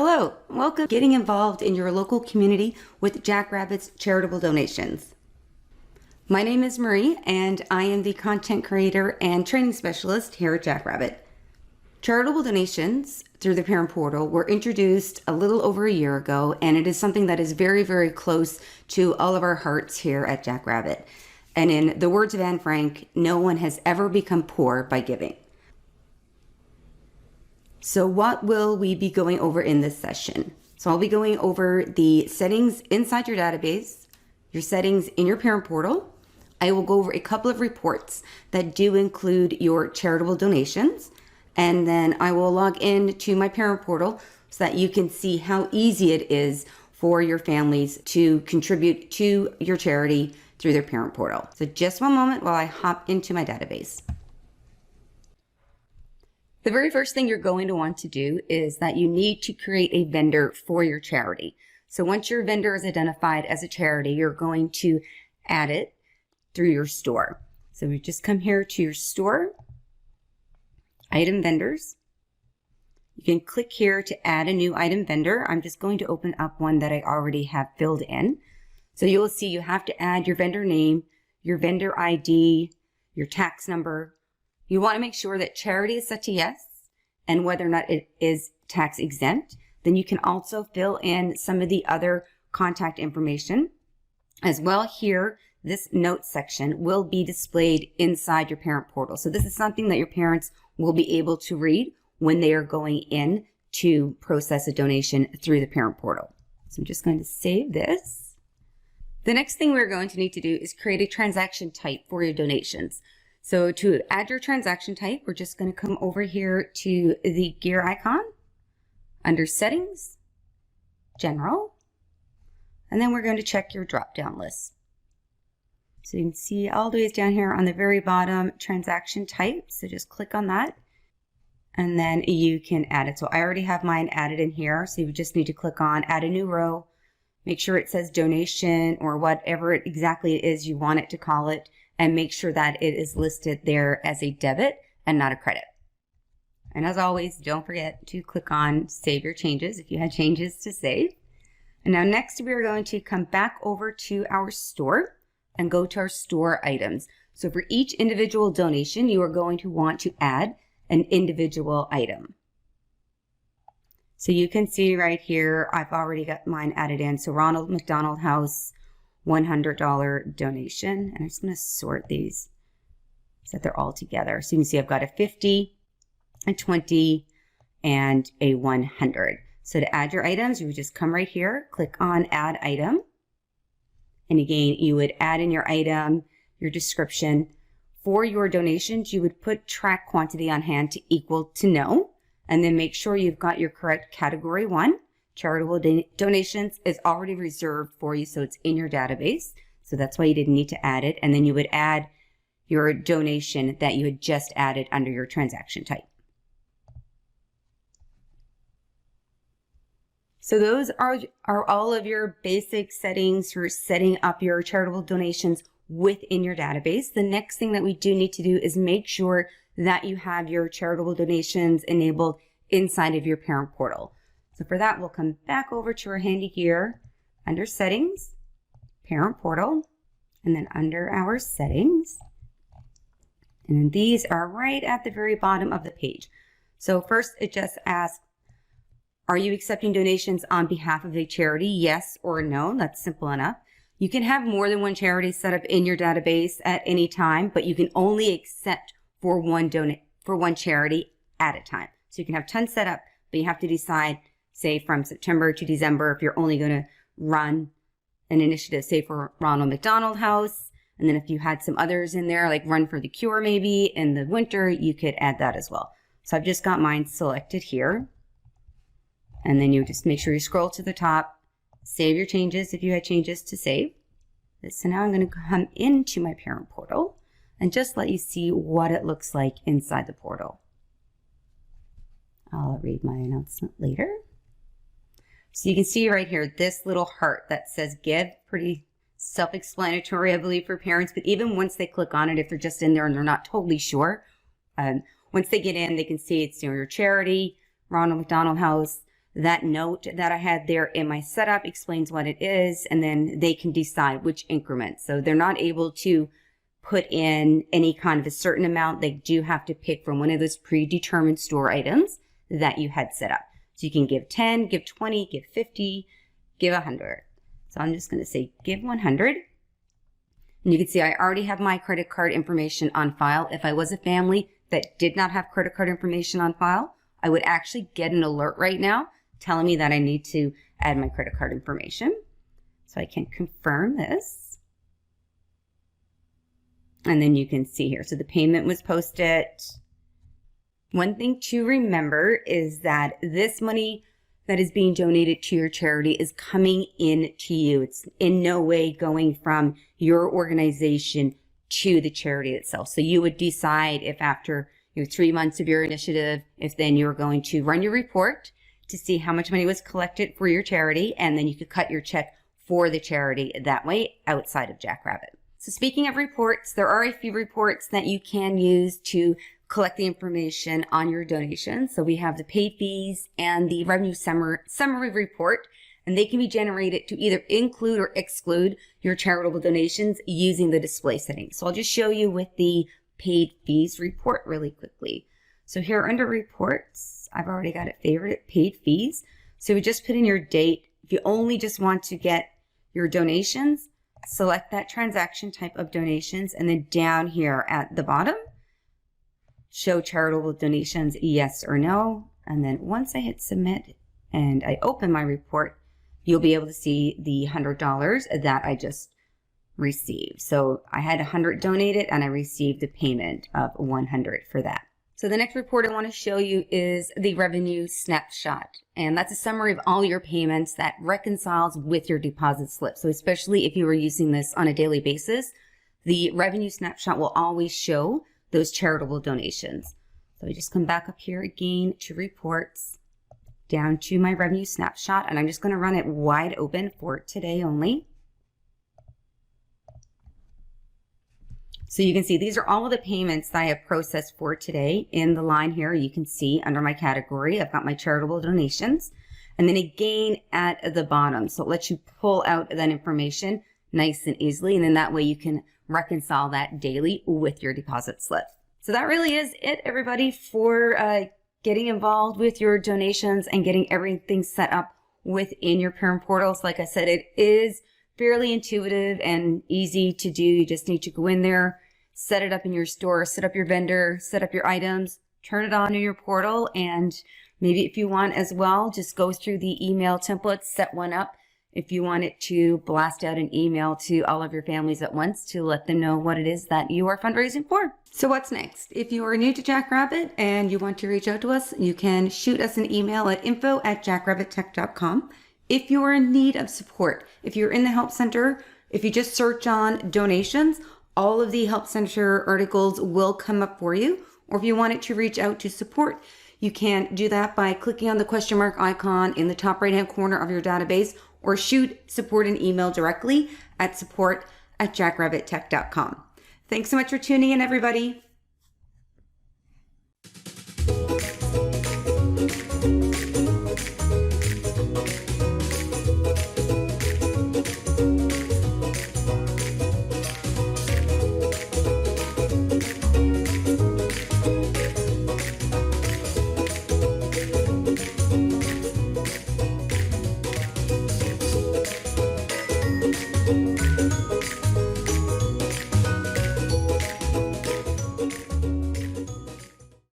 Hello, welcome to getting involved in your local community with Jackrabbit's charitable donations. My name is Marie and I am the content creator and training specialist here at Jackrabbit. Charitable donations through the parent portal were introduced a little over a year ago, and it is something that is very, very close to all of our hearts here at Jackrabbit. And in the words of Anne Frank, no one has ever become poor by giving. So what will we be going over in this session? So I'll be going over the settings inside your database, your settings in your parent portal. I will go over a couple of reports that do include your charitable donations. And then I will log in to my parent portal so that you can see how easy it is for your families to contribute to your charity through their parent portal. So just one moment while I hop into my database. The very first thing you're going to want to do is that you need to create a vendor for your charity. So once your vendor is identified as a charity, you're going to add it through your store. So we just come here to your store, item vendors. You can click here to add a new item vendor. I'm just going to open up one that I already have filled in. So you will see you have to add your vendor name, your vendor ID, your tax number. You want to make sure that charity is set to yes, and whether or not it is tax exempt. Then you can also fill in some of the other contact information. As well here, this notes section will be displayed inside your parent portal. So this is something that your parents will be able to read when they are going in to process a donation through the parent portal. So I'm just going to save this. The next thing we're going to need to do is create a transaction type for your donations. So to add your transaction type, we're just going to come over here to the gear icon under settings, general, and then we're going to check your drop-down list. So you can see all the way down here on the very bottom, transaction type. So just click on that and then you can add it. So I already have mine added in here. So you just need to click on add a new row, make sure it says donation or whatever it exactly is you want it to call it, and make sure that it is listed there as a debit and not a credit. And as always, don't forget to click on save your changes if you had changes to save. And now next we're going to come back over to our store and go to our store items. So for each individual donation, you are going to want to add an individual item. So you can see right here, I've already got mine added in. So Ronald McDonald House, $100 donation. And I'm just going to sort these so that they're all together. So you can see I've got a 50, a 20, and a 100. So to add your items, you would just come right here, click on add item. And again, you would add in your item, your description. For your donations, you would put track quantity on hand to equal to no, and then make sure you've got your correct category 1. Charitable donations is already reserved for you, so it's in your database. So that's why you didn't need to add it. And then you would add your donation that you had just added under your transaction type. So those are all of your basic settings for setting up your charitable donations within your database. The next thing that we do need to do is make sure that you have your charitable donations enabled inside of your parent portal. So for that, we'll come back over to our handy gear under settings, parent portal, and then under our settings. And then these are right at the very bottom of the page. So first it just asks, are you accepting donations on behalf of a charity? Yes or no. That's simple enough. You can have more than one charity set up in your database at any time, but you can only accept for one charity at a time. So you can have tons set up, but you have to decide, say from September to December, if you're only going to run an initiative, say for Ronald McDonald House. And then if you had some others in there, like Run for the Cure, maybe in the winter, you could add that as well. So I've just got mine selected here. And then you just make sure you scroll to the top, save your changes if you had changes to save. So now I'm going to come into my parent portal and just let you see what it looks like inside the portal. I'll read my announcement later. So you can see right here, this little heart that says give, pretty self-explanatory, I believe, for parents. But even once they click on it, if they're just in there and they're not totally sure, once they get in, they can see it's your charity, Ronald McDonald House, that note that I had there in my setup explains what it is, and then they can decide which increment. So they're not able to put in any kind of a certain amount. They do have to pick from one of those predetermined store items that you had set up. So you can give 10, give 20, give 50, give 100. So I'm just going to say give 100. And you can see I already have my credit card information on file. If I was a family that did not have credit card information on file, I would actually get an alert right now telling me that I need to add my credit card information. So I can confirm this. And then you can see here. So the payment was posted. One thing to remember is that this money that is being donated to your charity is coming in to you. It's in no way going from your organization to the charity itself. So you would decide if after 3 months of your initiative, if then you're going to run your report to see how much money was collected for your charity, and then you could cut your check for the charity that way outside of Jackrabbit. So speaking of reports, there are a few reports that you can use to collect the information on your donations. So we have the paid fees and the revenue summary report, and they can be generated to either include or exclude your charitable donations using the display settings. So I'll just show you with the paid fees report really quickly. So here under reports, I've already got it favorited, paid fees. So we just put in your date. If you only just want to get your donations, select that transaction type of donations, and then down here at the bottom, show charitable donations, yes or no. And then once I hit submit and I open my report, you'll be able to see the $100 that I just received. So I had 100 donated and I received a payment of 100 for that. So the next report I want to show you is the revenue snapshot. And that's a summary of all your payments that reconciles with your deposit slip. So especially if you were using this on a daily basis, the revenue snapshot will always show those charitable donations. So I just come back up here again to reports, down to my revenue snapshot, and I'm just going to run it wide open for today only. So you can see these are all of the payments that I have processed for today. In the line here, you can see under my category, I've got my charitable donations, and then again at the bottom. So it lets you pull out that information nice and easily, and then that way you can reconcile that daily with your deposit slip. So that really is it, everybody, for getting involved with your donations and getting everything set up within your parent portals. Like I said, it is fairly intuitive and easy to do. You just need to go in there, set it up in your store, set up your vendor, set up your items, turn it on in your portal, and maybe if you want as well, just go through the email templates, set one up if you want it to blast out an email to all of your families at once to let them know what it is that you are fundraising for. So what's next? If you are new to Jackrabbit and you want to reach out to us, you can shoot us an email at info@jackrabbittech.com. If you are in need of support, if you're in the Help Center, if you just search on donations, all of the Help Center articles will come up for you. Or if you wanted to reach out to support, you can do that by clicking on the question mark icon in the top right-hand corner of your database, or shoot support an email directly at support@jackrabbittech.com. Thanks so much for tuning in, everybody.